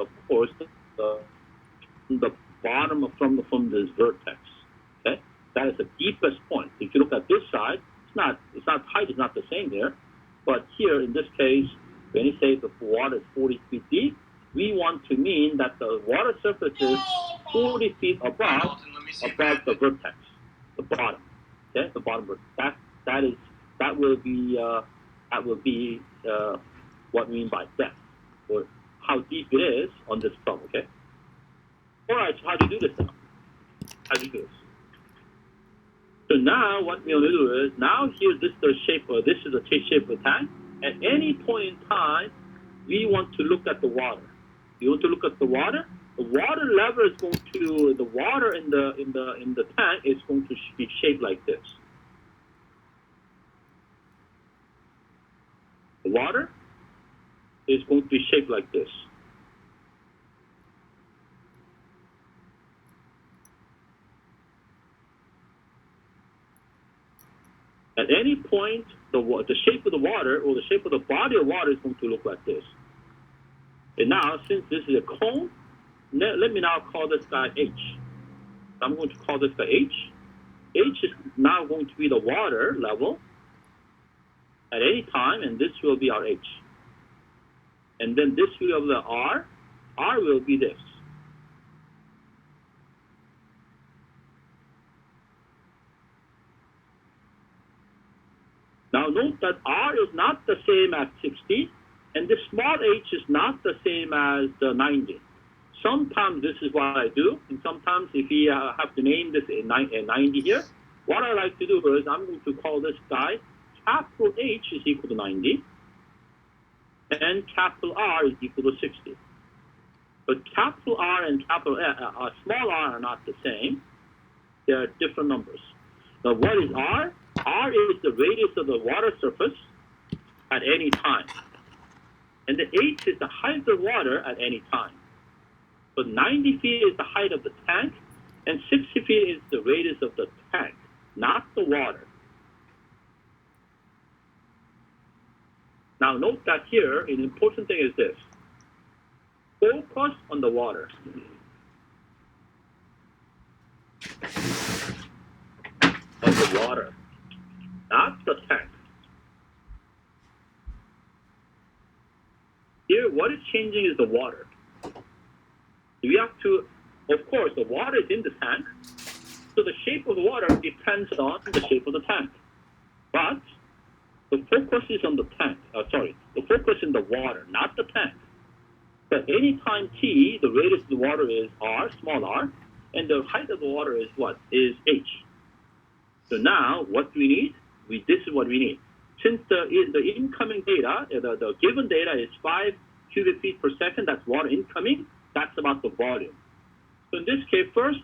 of course, the bottom from this vertex. Okay, that is the deepest point. If you look at this side, height is not the same there, but here in this case, when you say the water is 40 feet deep, we want to mean that the water surface is 40 feet above the vertex, the bottom. Okay, the bottom vertex. That will be what we mean by depth, or how deep it is on this problem. Okay. All right. So how do you do this now? How do you do this? So now what we're going to do is, now here this is the shape of the tank. At any point in time, we want to look at the water. You want to look at the water. The water level is going to, the water in the tank is going to be shaped like this. The water is going to be shaped like this. At any point, the shape of the water, or the shape of the body of water, is going to look like this. And now, since this is a cone, let me now call this guy H. I'm going to call this guy H. H is now going to be the water level at any time, and this will be our H. And then this will be the R. R will be this. Now note that R is not the same as 60, and this small h is not the same as the 90. Sometimes this is what I do, and sometimes if we have to name this a 90 here, what I like to do is I'm going to call this guy capital H is equal to 90, and capital R is equal to 60. But capital R and capital small r are not the same. They are different numbers. Now what is R? R is the radius of the water surface at any time. And the H is the height of the water at any time. So 90 feet is the height of the tank, and 60 feet is the radius of the tank, not the water. Now note that here, an important thing is this. Focus on the water. Of the water, not the tank. Here, what is changing is the water. We have to, of course, the water is in the tank, so the shape of the water depends on the shape of the tank. But the focus is on the tank. The focus is in the water, not the tank. At any time t, the radius of the water is r, small r, and the height of the water is what? Is h. So now, what do we need? This is what we need. Since the incoming data, the given data is 5 cubic feet per second, that's water incoming, that's about the volume. So in this case, first,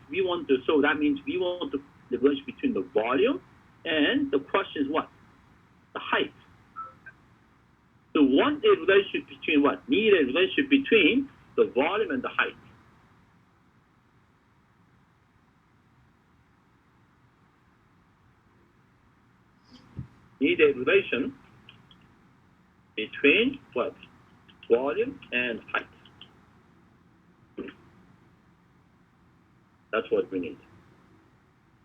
so that means we want the difference between the volume, and the question is what? The height. So want a relationship between what? Need a relationship between the volume and the height. Need a relation between what? Volume and height. That's what we need.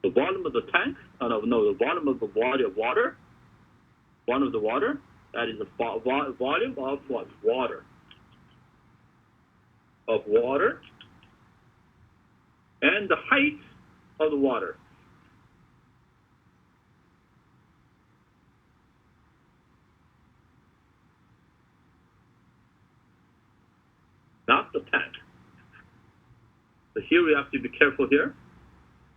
The volume of the tank, the volume of the body of water, volume of the water, that is the volume of what? Water. Of water, and the height of the water. Not the tank. So here we have to be careful here.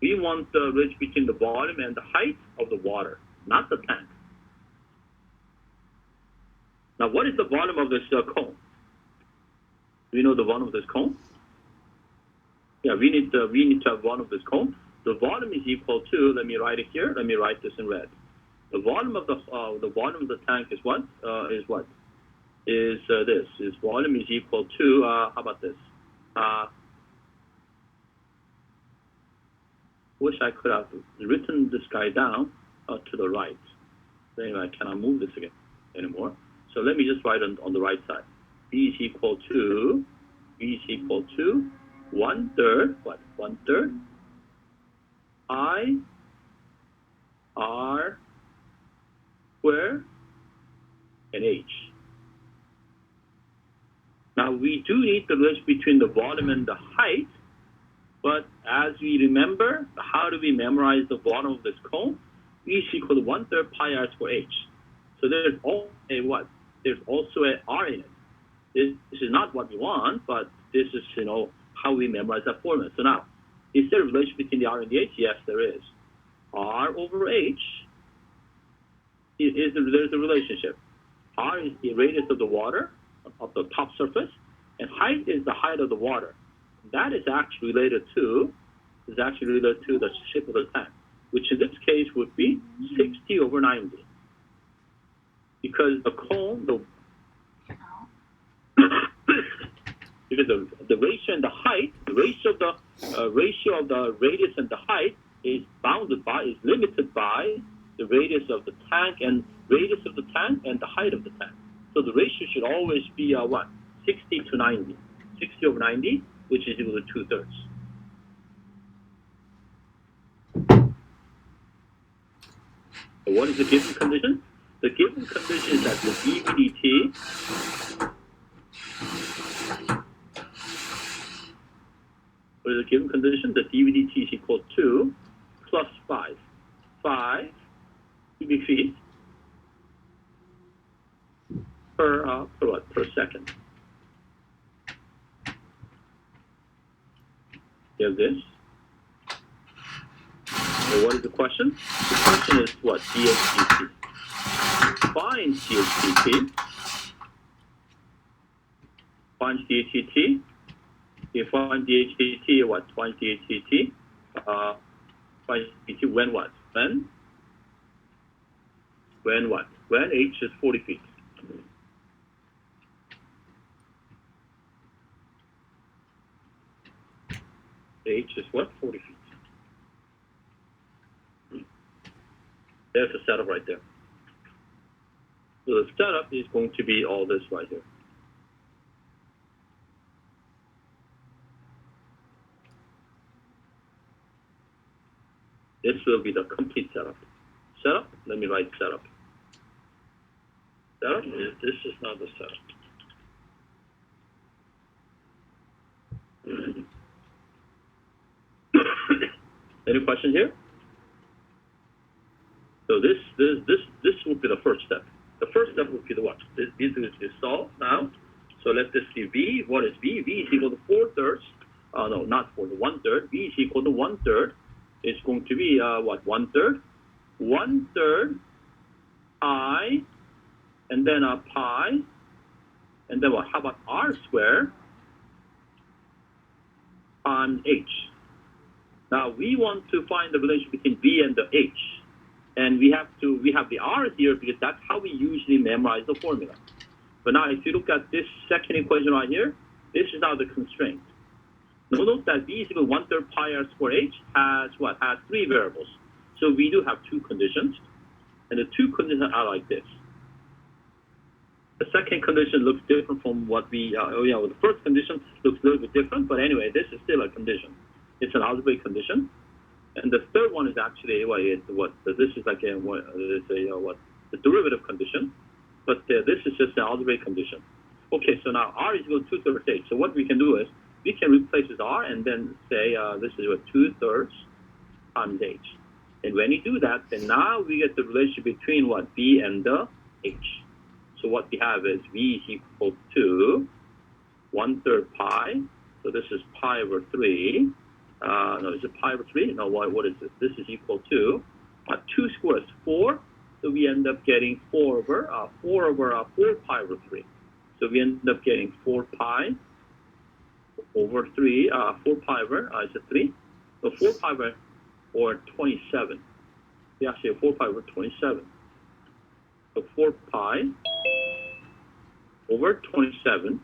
We want the ridge between the volume and the height of the water, not the tank. Now, what is the volume of this cone? Do we know the volume of this cone? Yeah, we need to have volume of this cone. The volume is equal to, let me write it here. Let me write this in red. The volume of the tank is what? This. Is volume is equal to, how about this? Wish I could have written this guy down to the right. Anyway, I cannot move this again anymore. So let me just write on the right side. B is equal to V is equal to 1/3, what? 1/3 I R square and H. Now we do need the relation between the volume and the height, but as we remember, how do we memorize the volume of this cone? V is equal to 1/3 pi r square H. So there's also a what? There's also a R in it. This is not what we want, but this is, how we memorize that formula. So now, is there a relation between the R and the H? Yes, there is. R over H there's a relationship. R is the radius of the water, of the top surface, and height is the height of the water. That is actually related to the shape of the tank, which in this case would be 60 over 90. Because the cone, because the ratio and the height, the ratio of the radius and the height is limited by the radius of the tank and the height of the tank. So the ratio should always be 60 to 90, 60 over 90, which is equal to 2/3. So what is the given condition? The given condition is that the dVdt what is the given condition? The dVdt is equal to plus 5 cubic feet per second. You have this. So what is the question? The question is what? dHdt. Find dHdt. Find dHdt. You find dHdt, what? Find dHdt. Find dHdt when what? When what? When H is 40 feet. H is what? 40 feet. There's a setup right there. So the setup is going to be all this right here. This will be the complete setup. Setup, let me write setup. Setup, this is not the setup. Any questions here? So this would be the first step. The first step would be the what? This is solved now. So let this be V. What is V? V is equal to 4/3. No, not 4, 1/3. V is equal to 1/3. It's going to be what? 1/3. 1/3 I, and then pi, and then what? How about R square times H? Now we want to find the relation between V and the H, and we have the R here because that's how we usually memorize the formula. But now if you look at this second equation right here, this is now the constraint. Note that V is equal to 1/3 pi R square H has what? Has 3 variables. So we do have 2 conditions, and the 2 conditions are like this. The second condition looks different from what the first condition looks a little bit different, but anyway, this is still a condition. It's an algebraic condition. And the third one is actually this is like the derivative condition, but this is just an algebraic condition. Okay, so now R is equal to 2/3 H. So what we can do is we can replace this R and then say this is what 2/3 times H. And when you do that, then now we get the relationship between what? V and the H. So what we have is V is equal to 1/3 pi. So this is pi over 3. No, is it pi over 3? No, what is this? This is equal to 2 squared is 4. So we end up getting 4 pi over 3. So we end up getting 4 pi over 3. 4 pi over is it 3? So 4 pi over 27. We actually have 4 pi over 27. So 4 pi over 27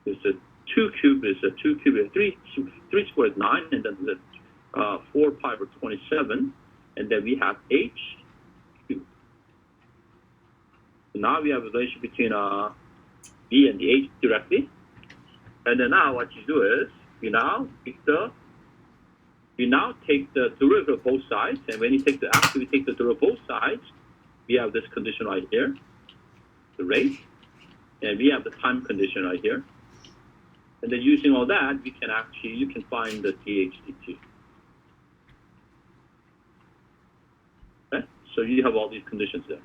is a 2 cube is 3 squared is 9, and then the 4 pi over 27, and then we have H cubed. So now we have a relation between V and the H directly. And then now what you do is you now take the derivative of both sides, and when you take after we take the derivative of both sides, we have this condition right here, the rate, and we have the time condition right here. And then using all that, you can find the dH/dt. Okay? So you have all these conditions there.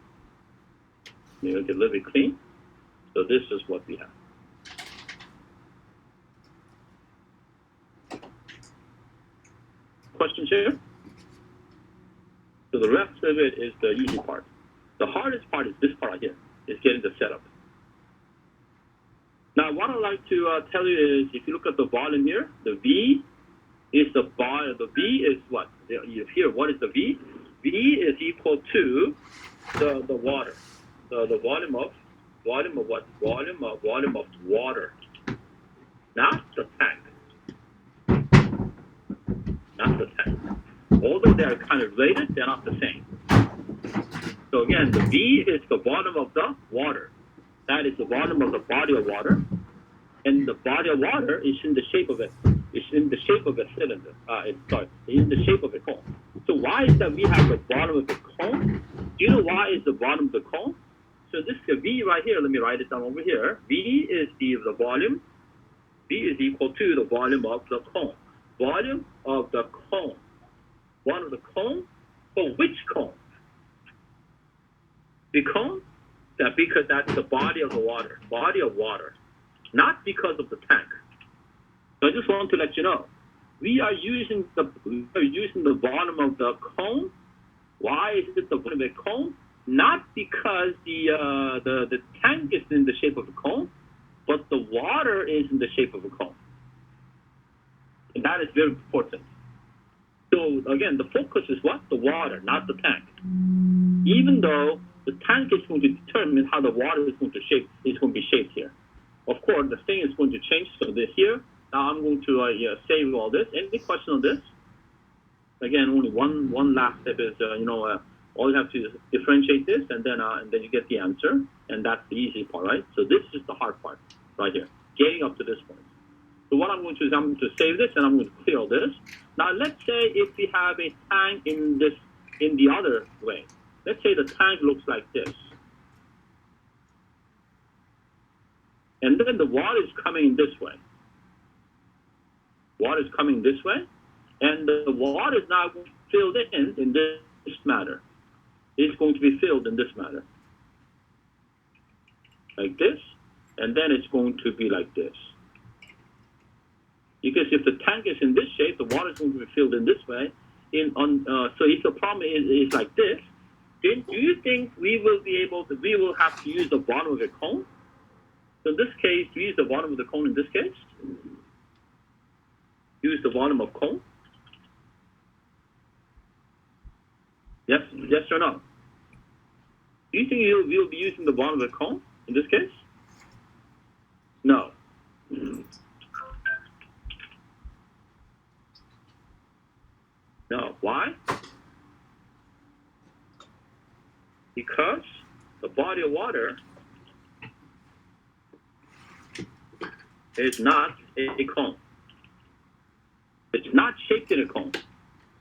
You make it a little bit clean. So this is what we have. Questions here? So the rest of it is the easy part. The hardest part is this part right here, is getting the setup. Now, what I'd like to tell you is, if you look at the volume here, the V is the volume. The V is what? Here, what is the V? V is equal to the water. The volume of what? Volume of water, not the tank. Not the tank. Although they are kind of related, they're not the same. So again, the V is the volume of the water. That is the volume of the body of water, and the body of water is in the shape of it. It's in the shape of a cylinder. In the shape of a cone. So why is that we have the bottom of the cone? Do you know why is the bottom of the cone? So this is V right here. Let me write it down over here. V is the volume. V is equal to the volume of the cone. Volume of the cone. Volume of the cone. For which cone? The cone. Because that's the body of the water, not because of the tank. So I just want to let you know, we are using the bottom of the cone. Why is it the bottom of the cone? Not because the tank is in the shape of a cone, but the water is in the shape of a cone, and that is very important. So again, the focus is what? The water, not the tank. Even though the tank is going to determine how the water is going to be shaped here. Of course, the thing is going to change. So this here, now I'm going to save all this. Any question on this? Again, only one last step is all you have to differentiate this, and then you get the answer, and that's the easy part, right? So this is the hard part right here, getting up to this point. So what I'm going to do is I'm going to save this, and I'm going to clear all this. Now let's say if we have a tank in the other way. Let's say the tank looks like this. And then the water is coming this way. Water is coming this way. And the water is now filled in this manner. It's going to be filled in this manner. Like this. And then it's going to be like this. Because if the tank is in this shape, the water is going to be filled in this way. So if the problem is like this, then do you think we will have to use the bottom of a cone? So in this case, do we use the bottom of the cone in this case? Use the bottom of cone? Yes or no? Do you think we'll be using the bottom of the cone in this case? No. No. Why? Because the body of water is not a cone. It's not shaped in a cone.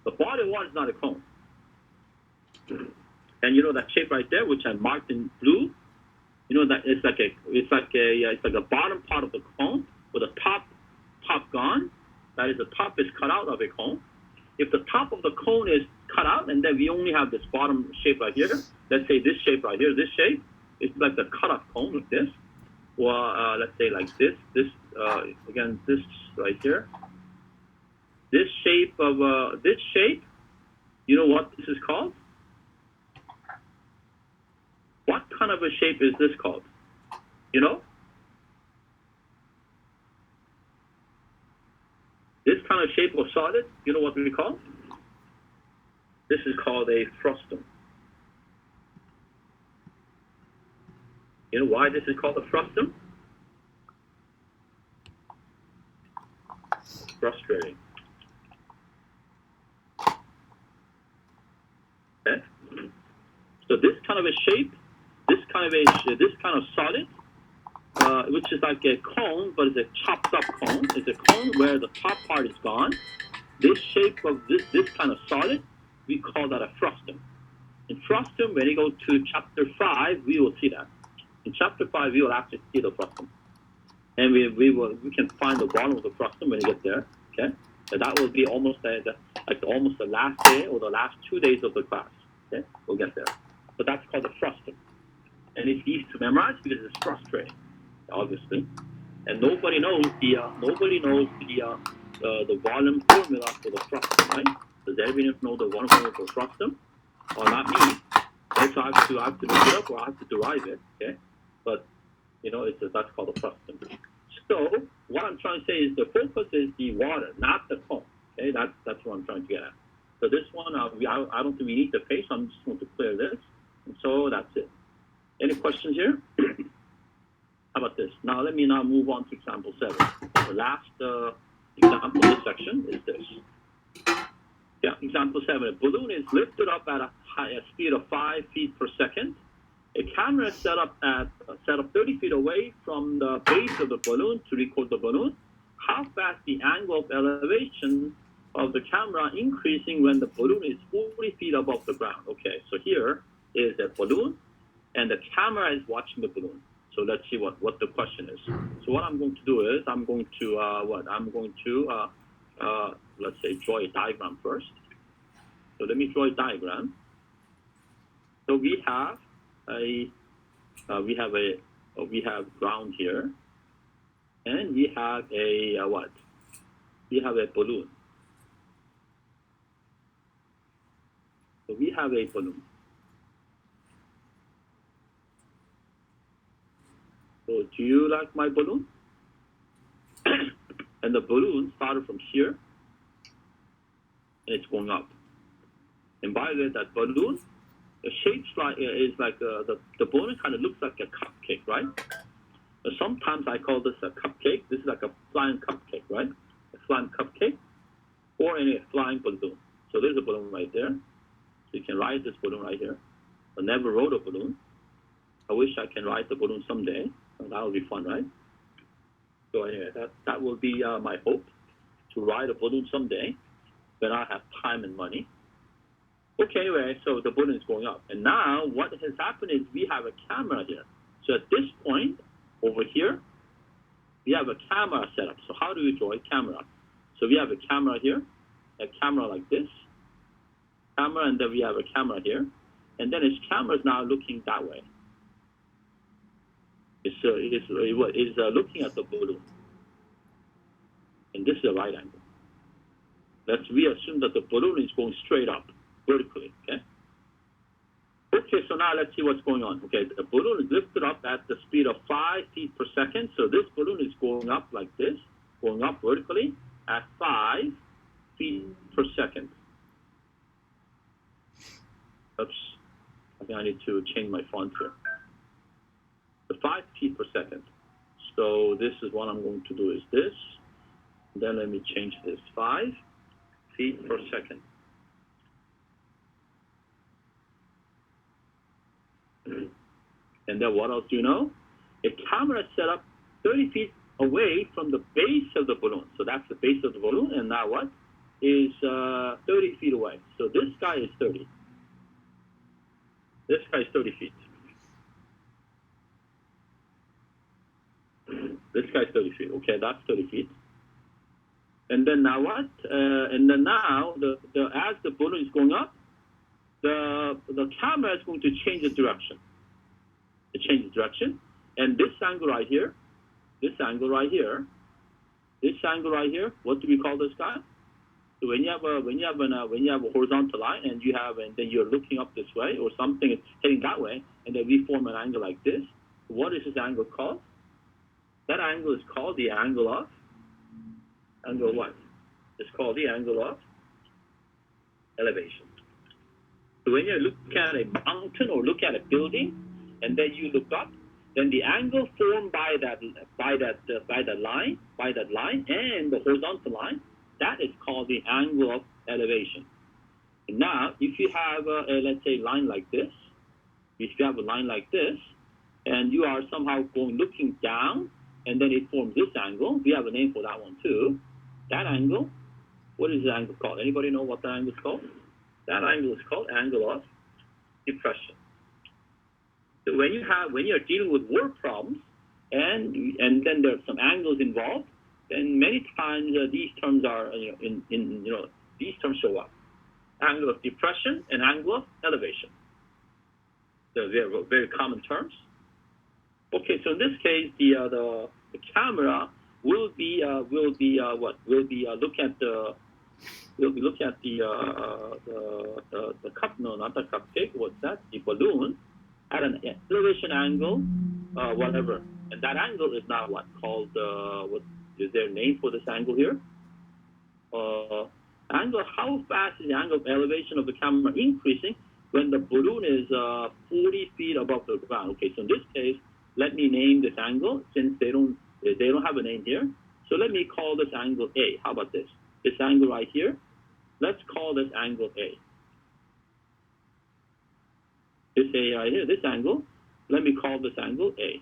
The body of water is not a cone. And you know that shape right there, which I marked in blue. You know that it's like a bottom part of the cone with the top gone. That is, the top is cut out of a cone. If the top of the cone is cut out, and then we only have this bottom shape right here. Let's say this shape right here, this shape, it's like the cut-off cone like this. Or let's say like this. Again, this right here. This shape, you know what this is called? What kind of a shape is this called? You know? This kind of shape of solid, you know what we call? This is called a frustum. You know why this is called a frustum? Frustrating. Okay? So this kind of a shape, this kind of solid, which is like a cone, but it's a chopped up cone. It's a cone where the top part is gone. This shape of this kind of solid, we call that a frustum. In frustum, when you go to chapter 5, we will see that. In chapter 5, we will actually see the frustum. And we can find the bottom of the frustum when you get there. Okay? So that will be almost almost the last day or the last 2 days of the class. Okay? We'll get there. So that's called the frustum. And it's easy to memorize because it's frustrating, obviously. And nobody knows the volume formula for the frustum, right? Does everyone know the volume formula for frustum? Or not me? Okay, so I have to look it up or I have to derive it. Okay, but that's called a frustum. So what I'm trying to say is the focus is the water, not the cone. Okay, that's what I'm trying to get at. So this one, I don't think we need the page. So I'm just going to clear this. And so that's it. Any questions here? How about this? Now let me move on to example 7. The last example of this section is this. Yeah, example 7. A balloon is lifted up at a speed of 5 feet per second. A camera is set up 30 feet away from the base of the balloon to record the balloon. How fast the angle of elevation of the camera increasing when the balloon is 40 feet above the ground? Okay, so here is a balloon, and the camera is watching the balloon. So let's see what the question is. So what I'm going to do is I'm going to let's say draw a diagram first. So let me draw a diagram. So we have ground here, and we have a what? We have a balloon. So we have a balloon. So do you like my balloon? And the balloon started from here, and it's going up. And by the way, that balloon, the shape is like the balloon kind of looks like a cupcake, right? Sometimes I call this a cupcake. This is like a flying cupcake, right? A flying cupcake, or a flying balloon. So there's a balloon right there. So you can ride this balloon right here. I never rode a balloon. I wish I can ride the balloon someday. That would be fun, right? So anyway, that will be my hope, to ride a balloon someday when I have time and money. Okay, anyway, so the balloon is going up. And now what has happened is we have a camera here. So at this point, over here, we have a camera set up. So how do we draw a camera? So we have a camera here, a camera like this, camera, and then we have a camera here. And then its camera is now looking that way. It's looking at the balloon. And this is a right angle. We assume that the balloon is going straight up, vertically, okay? Okay, so now let's see what's going on. Okay, the balloon is lifted up at the speed of 5 feet per second. So this balloon is going up like this, going up vertically at 5 feet per second. Oops, I think I need to change my font here. The 5 feet per second. So this is what I'm going to do is this. Then let me change this, 5 feet per second. And then what else do you know? A camera is set up 30 feet away from the base of the balloon. So that's the base of the balloon, and now what? Is 30 feet away. So this guy is 30. This guy is 30 feet. This guy is 30 feet. Okay, that's 30 feet. And then now what? And then now, as the balloon is going up, the camera is going to change the direction. It changes direction. And this angle right here, this angle right here, what do we call this guy? So when you have a horizontal line and then you're looking up this way, or something is heading that way, and then we form an angle like this. What is this angle called? That angle is called the angle of what? It's called the angle of elevation. So when you look at a mountain or look at a building, and then you look up, then the angle formed by that line and the horizontal line, that is called the angle of elevation. And now, if you have let's say line like this, if you have a line like this, and you are somehow looking down, and then it forms this angle. We have a name for that one too. That angle, what is the angle called? Anybody know what the angle is called? That angle is called angle of depression. So when you're dealing with word problems, and then there are some angles involved, then many times these terms are these terms show up: angle of depression and angle of elevation. So they're very common terms. Okay, so in this case, the camera will be looking at the cup, no, not the cupcake. What's that? The balloon at an elevation angle, whatever, and that angle is now what called what is there a name for this angle here? Angle. How fast is the angle of elevation of the camera increasing when the balloon is 40 feet above the ground? Okay, so in this case, let me name this angle since they don't have a name here. So let me call this angle A. How about this? This angle right here. Let's call this angle A. This A right here, this angle. Let me call this angle A.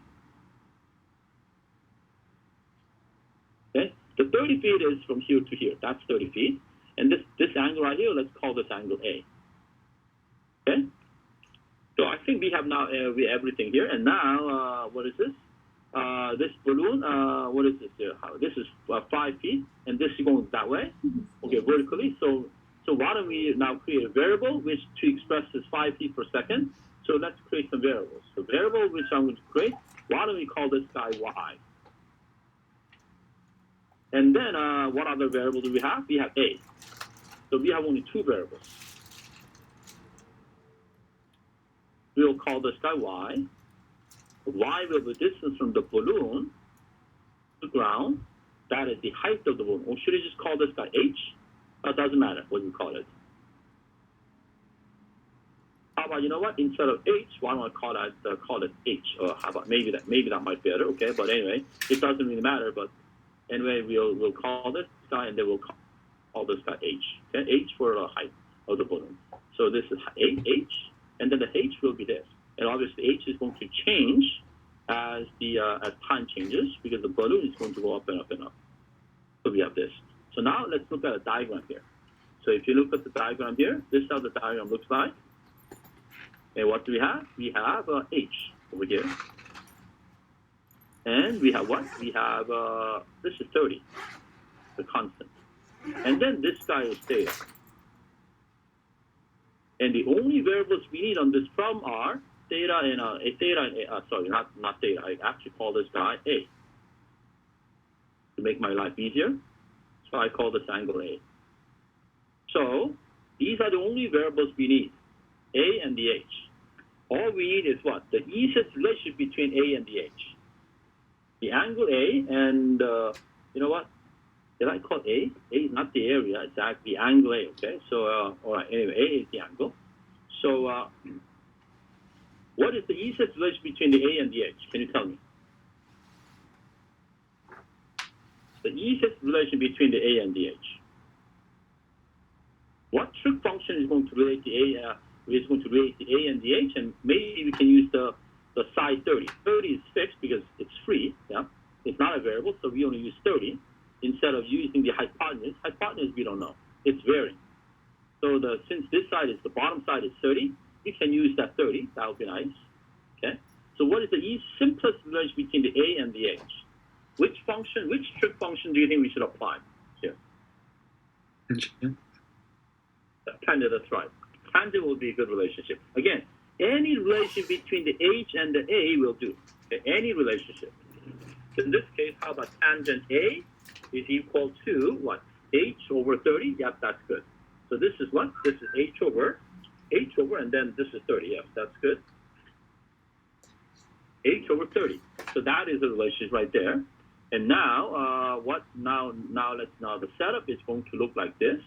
Okay, the 30 feet is from here to here. That's 30 feet. And this angle right here, let's call this angle A. Okay. So I think we have now everything here. And now, what is this? This balloon, what is this here? This is 5 feet, and this is going that way, okay, vertically. So why don't we now create a variable which to express this 5 feet per second? So let's create some variables. So variable which I'm going to create, why don't we call this guy y? And then what other variable do we have? We have a. So we have only two variables. We'll call this guy y. Y will be the distance from the balloon to the ground. That is the height of the balloon. Or should I just call this guy h? It doesn't matter what you call it. How about, you know what? Instead of h, why don't I call it h? Or how about maybe that might be better. Okay, but anyway, it doesn't really matter. But anyway, we'll call this guy, and then we'll call this guy h. Okay, h for the height of the balloon. So this is h, and then the h will be this. And obviously, h is going to change as time changes because the balloon is going to go up and up and up. So we have this. So now let's look at a diagram here. So if you look at the diagram here, this is how the diagram looks like. And what do we have? We have h over here. And we have what? We have, this is 30, the constant. And then this guy is theta. And the only variables we need on this problem are theta and sorry, not theta. I actually call this guy A to make my life easier. So I call this angle A. So these are the only variables we need, A and the H. All we need is what? The easiest relationship between A and the H. The angle A and, you know what? Did I call A? A is not the area, it's actually the angle A, okay? So, all right, anyway, A is the angle. So, what is the easiest relation between the A and the H? Can you tell me? The easiest relation between the A and the H. What trig function is going to relate the A? Is going to relate the A and the H, and maybe we can use the psi 30. 30 is fixed because it's free. Yeah, it's not a variable, so we only use 30 instead of using the hypotenuse. Hypotenuse we don't know; it's varying. So since this side is the bottom side is 30, we can use that 30. That would be nice. Okay. So what is the simplest relation between the A and the H? Which trig function do you think we should apply here? Tangent, that's right. Tangent will be a good relationship. Again, any relation between the H and the A will do. Okay? Any relationship. So in this case, how about tangent A is equal to what? H over 30? Yep, that's good. So this is what? This is H over, and then this is 30. Yes, that's good. H over 30. So that is the relationship right there. And now, the setup is going to look like this.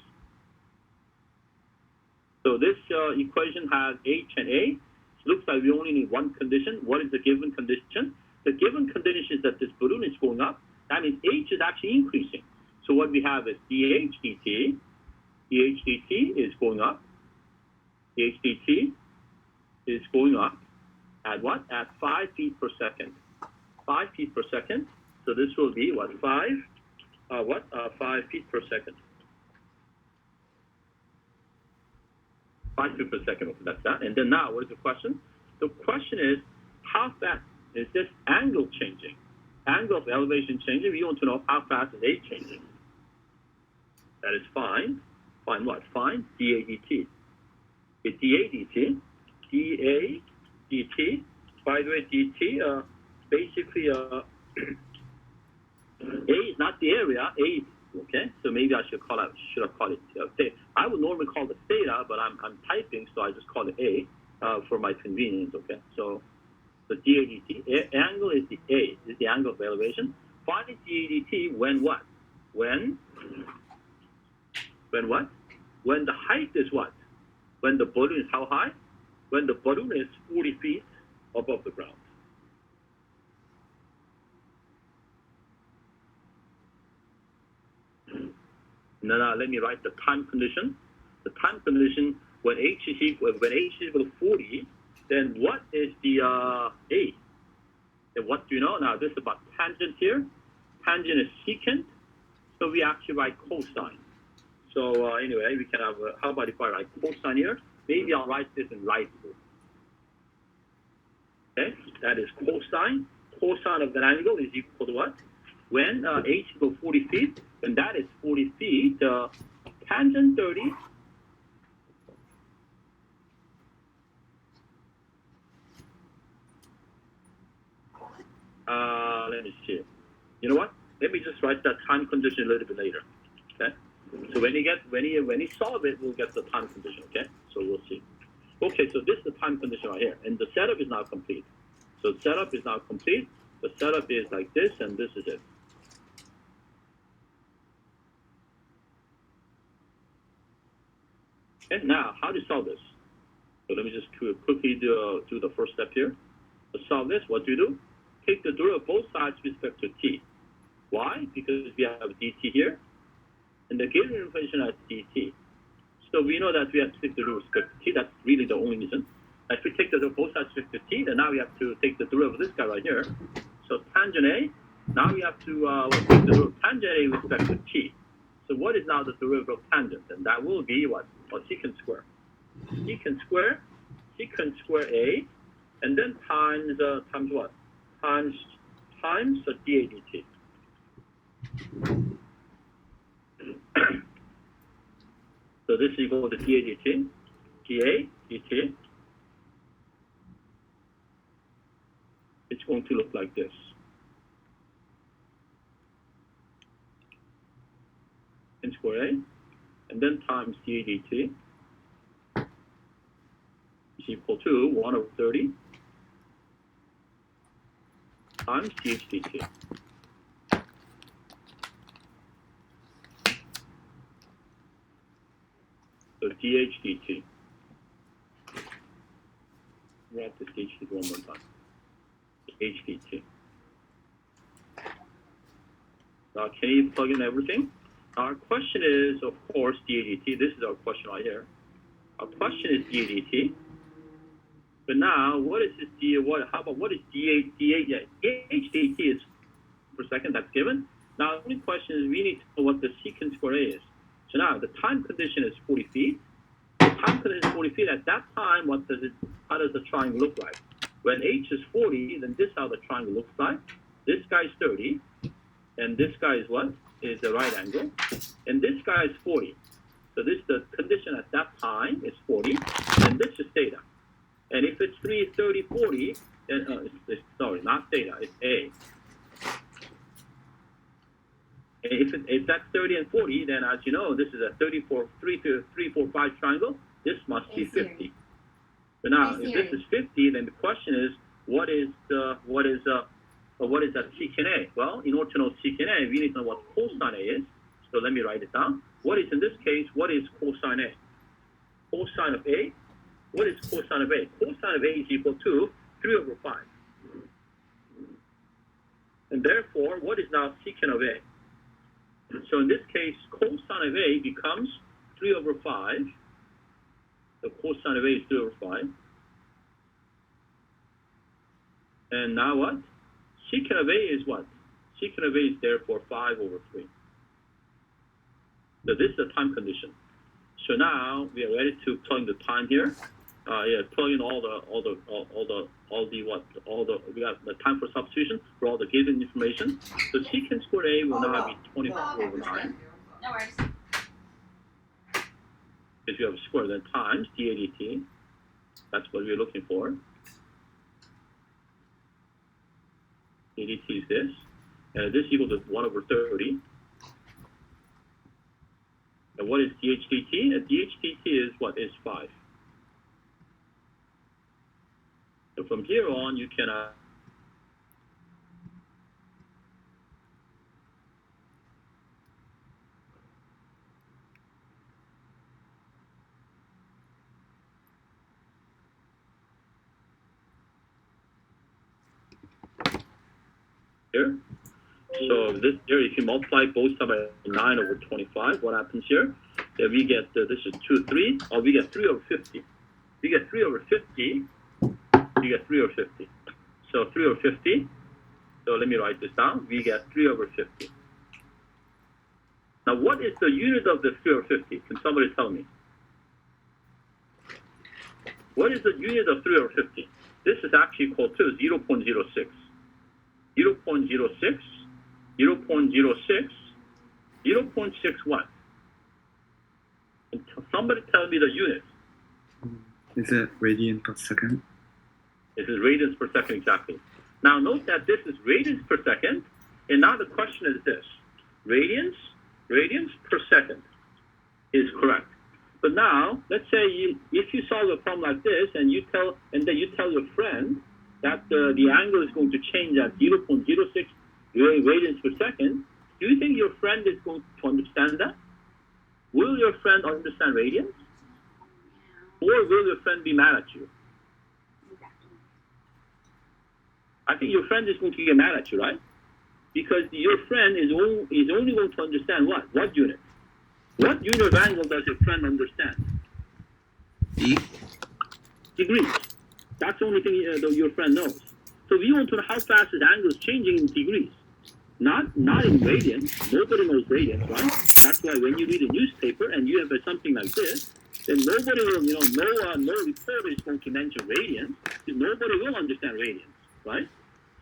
So this equation has H and A. It looks like we only need one condition. What is the given condition? The given condition is that this balloon is going up. That means H is actually increasing. So what we have is dH dt. dH dt is going up. dH dt is going up. At what? At 5 feet per second. 5 feet per second. So this will be what? 5 feet per second. 5 feet per second. Okay, that's that. And then now, what is the question? The question is, how fast is this angle changing? Angle of elevation changing. We want to know how fast is A changing. That is find. Find what? Find dA dt. It's dA dt. dA dt. By the way, dt, basically, A is not the area. A is, okay? So maybe I should have called it, I would normally call it theta, but I'm typing, so I just call it A for my convenience, okay? So the dA dt, angle is the A, is the angle of elevation. Find dA dt when what? When what? When the height is what? When the balloon is how high? When the balloon is 40 feet above the ground. Now let me write the time condition. The time condition when h is equal to 40, then what is the A? Then what do you know? Now this is about tangent here. Tangent is secant, so we actually write cosine. So anyway, we can have, how about if I write cosine here? Maybe I'll write this in light blue. Okay, that is cosine. Cosine of that angle is equal to what? When h equals 40 feet, and that is 40 feet, tangent 30. Let me see. You know what? Let me just write that time condition a little bit later. Okay. So when he solve it, we'll get the time condition. Okay. So we'll see. Okay. So this is the time condition right here, and the setup is now complete. So the setup is now complete. The setup is like this, and this is it. Okay. Now, how to solve this? So let me just quickly do the first step here. To solve this, what do you do? Take the derivative of both sides with respect to t. Why? Because we have dt here, and the given information as dt. So we know that we have to take the derivative with respect to t. That's really the only reason. If we take the derivative of both sides with respect to t, then now we have to take the derivative of this guy right here. So tangent A, now we have to take the derivative of tangent A with respect to t. So what is now the derivative of tangent? And that will be what? Well, secant square. Secant square A, and then times what? Times the dA dt. So this is equal to dA dt. dA dt. It's going to look like this. Secant square A, and then times dA dt is equal to 1 over 30 times dH dt. So dH dt. Write this dH dt one more time. dH dt. Now, can you plug in everything? Our question is, of course, dA dt. This is our question right here. Our question is dA dt. But now, what is this d? How about what is dA? Yeah, dH dt is per second. That's given. Now, the only question is we need to know what the secant square A is. So now the time condition is 40 feet. The time condition is 40 feet. At that time, how does the triangle look like? When h is 40, then this is how the triangle looks like. This guy is 30, and this guy is what? Is the right angle, and this guy is 40. So this the condition at that time is 40, and this is theta. And if it's 30, 40, then, sorry, not theta, it's A. And if that's 30 and 40, then as you know, this is a 3, 4, 5 triangle. This must be 50. So now, if this is 50, then the question is, what is that secant A? Well, in order to know secant A, we need to know what cosine A is. So let me write it down. What is, in this case, what is cosine A? Cosine of A. What is cosine of A? Cosine of A is equal to 3 over 5. And therefore, what is now secant of A? So in this case, cosine of A becomes 3 over 5. The cosine of A is 3 over 5. And now what? Secant of A is what? Secant of A is therefore 5 over 3. So this is the time condition. So now we are ready to plug in the time here. Plug in we got the time for substitution for all the given information. So secant squared A will now be 24 over 9. No worries. Because you have a square, then times dA dt. That's what we're looking for. dA dt is this. And this equals to 1 over 30. And what is dH dt? dH dt is what? Is 5. So from here on, you can here. So this here, if you multiply both sides by 9 over 25, what happens here? Yeah, we get this is 2, 3, or we get 3 over 50. We get 3 over 50. You get 3 over 50. So 3 over 50. So let me write this down. We get 3 over 50. Now, what is the unit of the 3 over 50? Can somebody tell me? What is the unit of 3 over 50? This is actually equal to 0.06. 0.06, 0.06, 0.61. Somebody tell me the unit. Is it radian per second? This is radians per second exactly. Now note that this is radians per second, and now the question is this: radians per second is correct. But now let's say if you solve a problem like this, and then you tell your friend that the angle is going to change at 0.06 radians per second, do you think your friend is going to understand that? Will your friend understand radians? Or will your friend be mad at you? I think your friend is going to get mad at you, right? Because your friend is only going to understand what? What unit? What unit of angle does your friend understand? Degrees. That's the only thing your friend knows. So we want to know how fast this angle is changing in degrees. Not in radians. Nobody knows radians, right? That's why when you read a newspaper and you have something like this, then nobody will, no reporter is going to mention radians. Nobody will understand radians, right?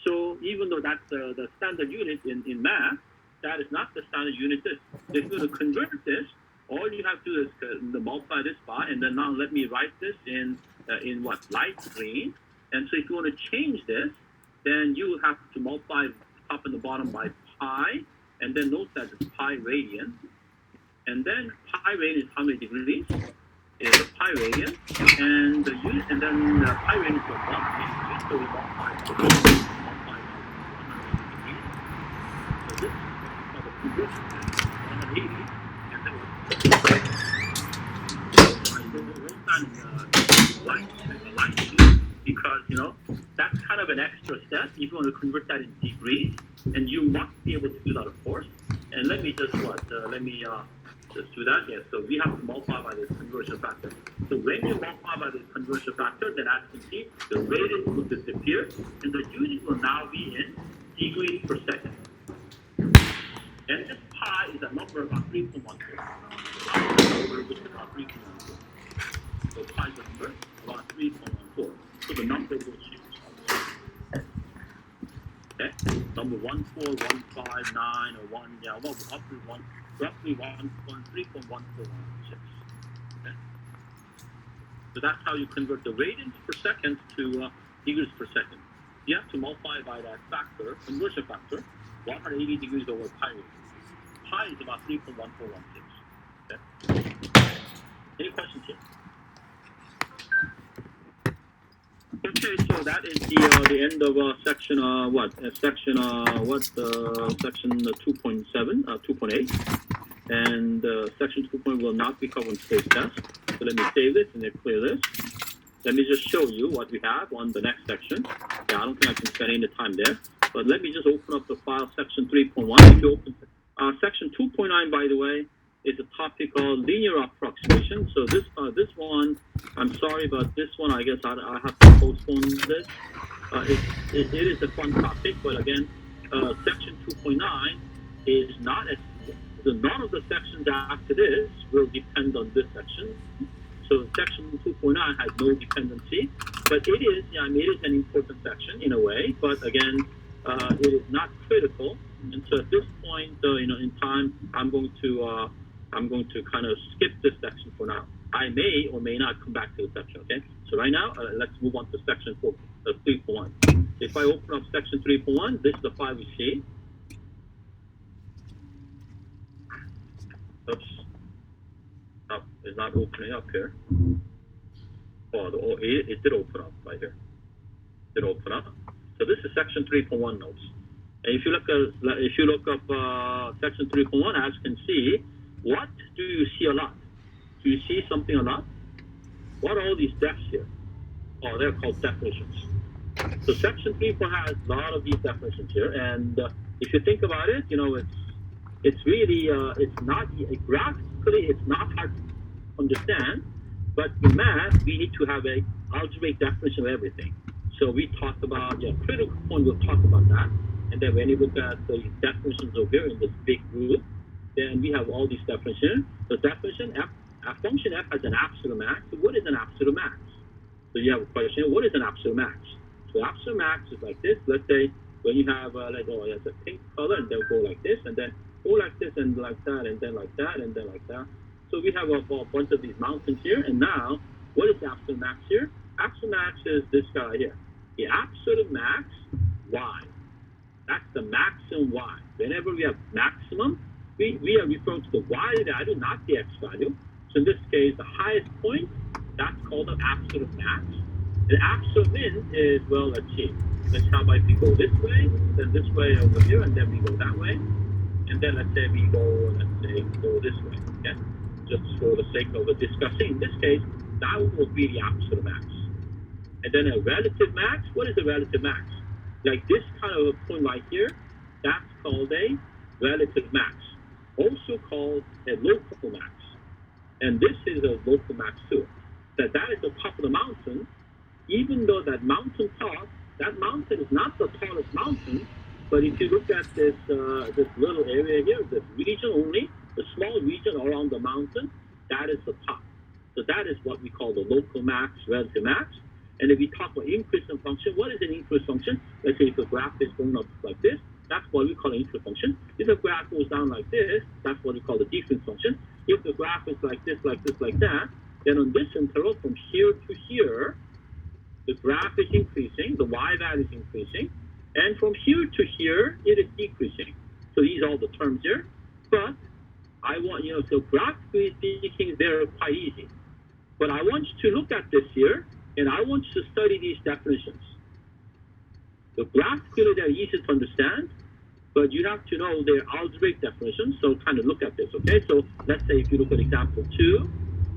So even though that's the standard unit in math, that is not the standard unit. If you're going to convert this, all you have to do is multiply this by, and then now let me write this in what? Light green. And so if you want to change this, then you have to multiply top and the bottom by pi, and then note that it's pi radian. And then pi radian is how many degrees? Is a pi radian, and the unit, and then pi radian is 1 degree, so we multiply by 180 degrees. So this is the condition, 180, and then light, because that's kind of an extra step if you want to convert that in degrees, and you must be able to do that, of course. And let me just just do that. Yes, so we have to multiply by this conversion factor. So when you multiply by this conversion factor, then as you can see, the radians will disappear, and the unit will now be in degrees per second. And this pi is a number about 3.14. Pi is a number which is about 3.14. So pi is a number about 3.14. So the number will change. Okay, number 14159 or 1, roughly 3.1416. Okay, so that's how you convert the radians per second to degrees per second. You have to multiply by that factor, conversion factor, 180 degrees over pi radians. Pi is about 3.1416. Okay. Any questions here? Okay, so that is the end of section section 2.7, 2.8, and section 2.0 will not be covered in today's test. So let me save this and then clear this. Let me just show you what we have on the next section. Yeah, I don't think I can spend any time there, but let me just open up the file section 3.1. If you open section 2.9, by the way, is a topic called linear approximation. So this one, I'm sorry, but this one I guess I have to postpone this. it is a fun topic, but again, section 2.9 is not as none of the sections after this will depend on this section. So section 2.9 has no dependency, but it is, it is an important section in a way, but again, it is not critical. And so at this point, in time, I'm going to kind of skip this section for now. I may or may not come back to the section. Okay. So right now, let's move on to section 3.1. If I open up section 3.1, this is the file we see. Oops. Oh, it's not opening up here. It did open up right here. It did open up. So this is section 3.1 notes. And if you look up section 3.1, as you can see, what do you see a lot? Do you see something a lot? What are all these defs here? Oh, they're called definitions. So section 3.1 has a lot of these definitions here, and if you think about it, it's really it's not graphically it's not hard to understand, but in math we need to have a algebraic definition of everything. So we talk about critical point. We'll talk about that, and then when you look at the definitions over here in this big group, then we have all these definitions. The definition a function f has an absolute max. So what is an absolute max? So you have a question, what is an absolute max? So absolute max is like this. Let's say when you have it's a pink color, and then go like this, and then go like this, and like that, and then like that, and then like that. So we have a bunch of these mountains here, and now what is the absolute max here? Absolute max is this guy here. The absolute max y. That's the maximum y. Whenever we have maximum, we are referring to the y value, not the x value. So in this case, the highest point, that's called the absolute max. The absolute min is, well, let's see. Let's how about if we go this way, then this way over here, and then we go that way. And then let's say we go this way, okay? Just for the sake of discussing, in this case, that would be the absolute max. And then a relative max, what is a relative max? Like this kind of a point right here, that's called a relative max. Also called a local max. And this is a local max too. That is the top of the mountain, even though that mountain top, that mountain is not the tallest mountain, but if you look at this this little area here, this region only, the small region around the mountain, that is the top. So that is what we call the local max, relative max. And if we talk about increasing function, what is an increase function? Let's say if the graph is going up like this, that's what we call an increase function. If the graph goes down like this, that's what we call the decrease function. If the graph is like this, like this, like that, then on this interval from here to here, the graph is increasing, the y value is increasing, and from here to here, it is decreasing. So these are all the terms here. But I want, so graphically speaking, they're quite easy. But I want you to look at this here, and I want you to study these definitions. The graphically, they're easy to understand, but you have to know their algebraic definitions, so kind of look at this, okay? So let's say if you look at example 2,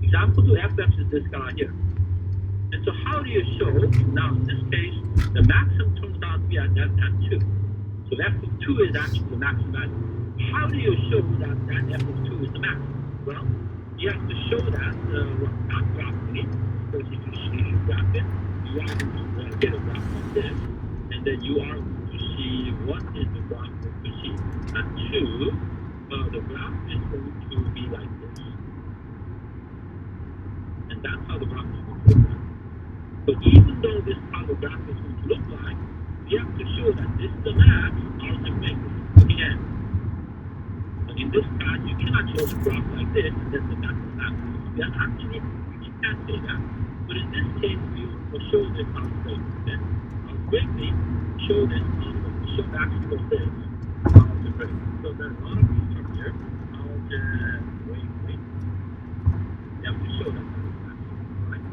example 2, fx is this guy here. And so how do you show, now in this case, the maximum turns out to be at 2. So f of 2 is actually the maximum value. How do you show that f of 2 is the maximum? Well, you have to show that, not graphically, because if you graph it, you are going to get a graph like this, and then you are going to see what is the graph going to see. At 2, the graph is going to be like this. And that's how the graph is going to look like. So even though this is how the graph is going to look like, we have to show that this is the max algebraically. Again, but in this case, you cannot show the graph like this, and then the max is max. Actually, you can't say that. But in this case, we will show this algebraically. Then algebraically, show this algebraically. Show actually of this algebraically. So there's a lot of research here. Algebraically. You have to show that. Right?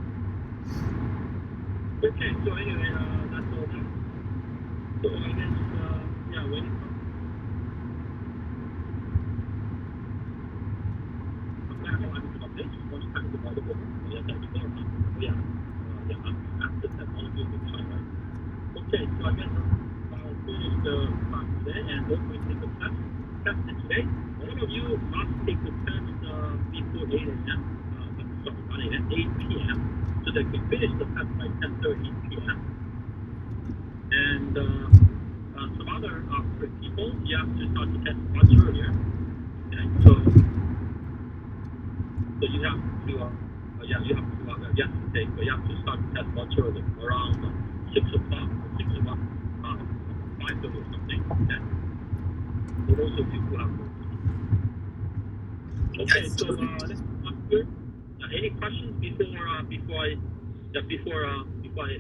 Okay, so anyway, that's all that. So I guess, when it comes to this, one time the other book, that's more fun. I'm just that all of you will try, right? Okay, so I guess I'll finish the class today, and hopefully take a test today. All of you must take the test before 8 a.m. Sorry, not 8 a.m. 8 p.m. so that we finish the test by 10:30 p.m. And some other people, you have to start the test much earlier. Okay? So you have to, you have to start the test much earlier, around 6 o'clock, 5:30 or something. Okay? For those of you who have work. Okay, so let's start here. Any questions before I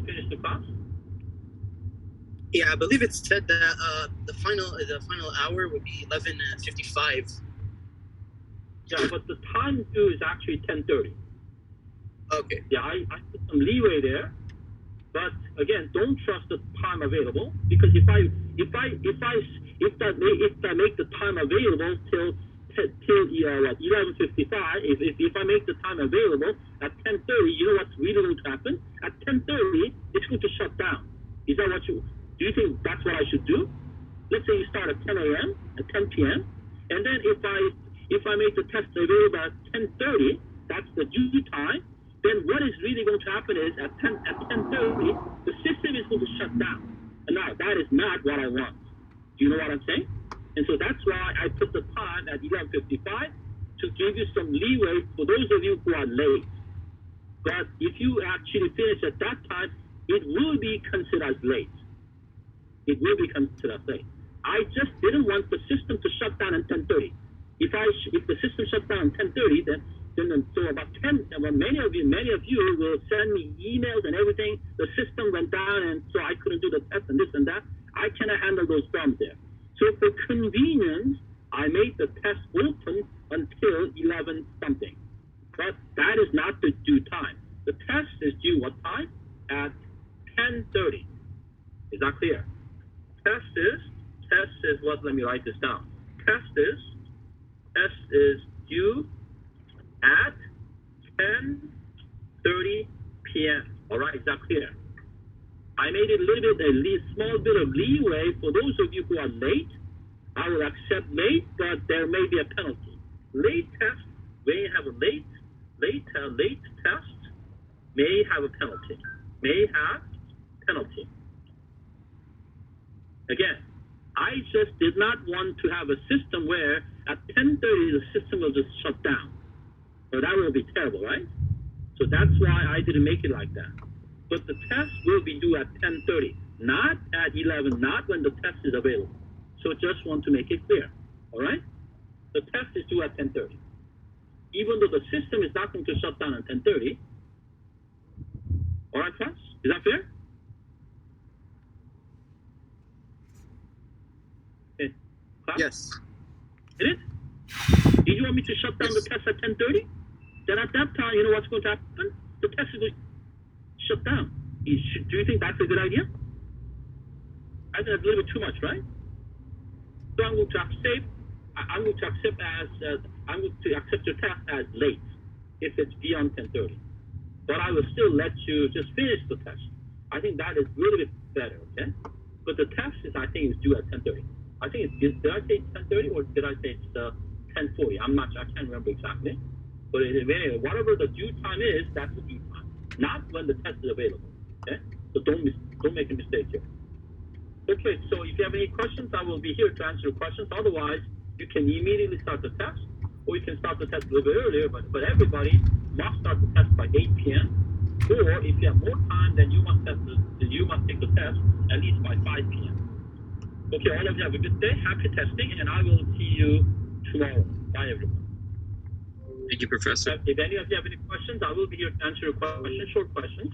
finish the class? Yeah, I believe it said that the final hour would be 11:55. Yeah, but the time due is actually 10:30. Okay. Yeah, I put some leeway there, but again, don't trust the time available, because if I make the time available till 11:55, if I make the time available at 10:30, you know what's really going to happen? At 10:30, it's going to shut down. Is that what do you think that's what I should do? Let's say you start at 10 a.m. at 10 p.m. and then if I make the test available at 10:30, that's the due time. Then what is really going to happen is at 10:30, the system is going to shut down. And now that is not what I want. Do you know what I'm saying? And so that's why I put the time at 11:55 to give you some leeway for those of you who are late. But if you actually finish at that time, it will be considered late. It will be considered late. I just didn't want the system to shut down at 10:30. If the system shut down at 10:30, then so about 10. Well, many of you will send me emails and everything. The system went down, and so I couldn't do the test and this and that. I cannot handle those problems there. So for convenience, I made the test open until 11 something. But that is not the due time. The test is due what time? At 10:30. Is that clear? Test is what? Let me write this down. Test is due at 10:30 p.m. All right, is that clear? I made it a small bit of leeway for those of you who are late. I will accept late, but there may be a penalty. Late test may have a late test may have a penalty. May have penalty. Again, I just did not want to have a system where at 10:30 the system will just shut down. So that will be terrible, right? So that's why I didn't make it like that. But the test will be due at 10:30, not at 11, not when the test is available. So just want to make it clear, all right? The test is due at 10:30. Even though the system is not going to shut down at 10:30. All right, class? Is that fair? Okay. Class? Yes. It is? Did you want me to shut down the test at 10:30? Then at that time, you know what's going to happen? The test is going to shut down. Do you think that's a good idea? I think that's a little bit too much, right? So I'm going to accept your test as late if it's beyond 10:30. But I will still let you just finish the test. I think that is a little bit better, okay? But the test I think is due at 10:30. I think did I say 10:30 or did I say it's 10:40? I can't remember exactly. But anyway, whatever the due time is, that's the due time, not when the test is available. Okay? So don't make a mistake here. Okay, so if you have any questions, I will be here to answer your questions. Otherwise, you can immediately start the test, or you can start the test a little bit earlier, but everybody must start the test by 8 p.m. Or if you have more time, then you must take the test at least by 5 p.m. Okay, all of you have a good day. Happy testing, and I will see you tomorrow. Bye, everyone. Thank you, Professor. If any of you have any questions, I will be here to answer your questions, short questions.